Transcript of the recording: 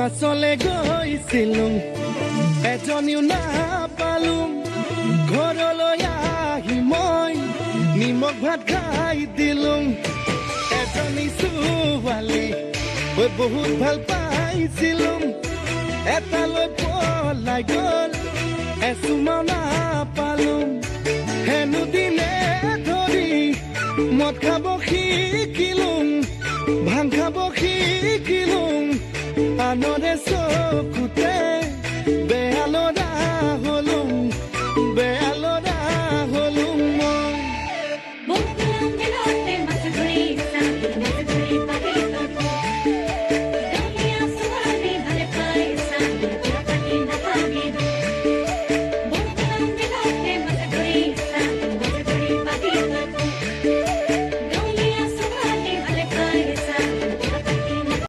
পাছলে গৈছিলো এজনীও নাপালো ঘৰলৈ আহি মই নিমখ ভাত খাই দিলো এজনী ছোৱালী মই বহুত ভাল পাইছিলো এটালৈ পলাই গ'ল এচুমাও নাপালো হেনো দিনে ধৰি মদ খাব শিকিলো ভাং খাব শিকিলো আনৰে চকু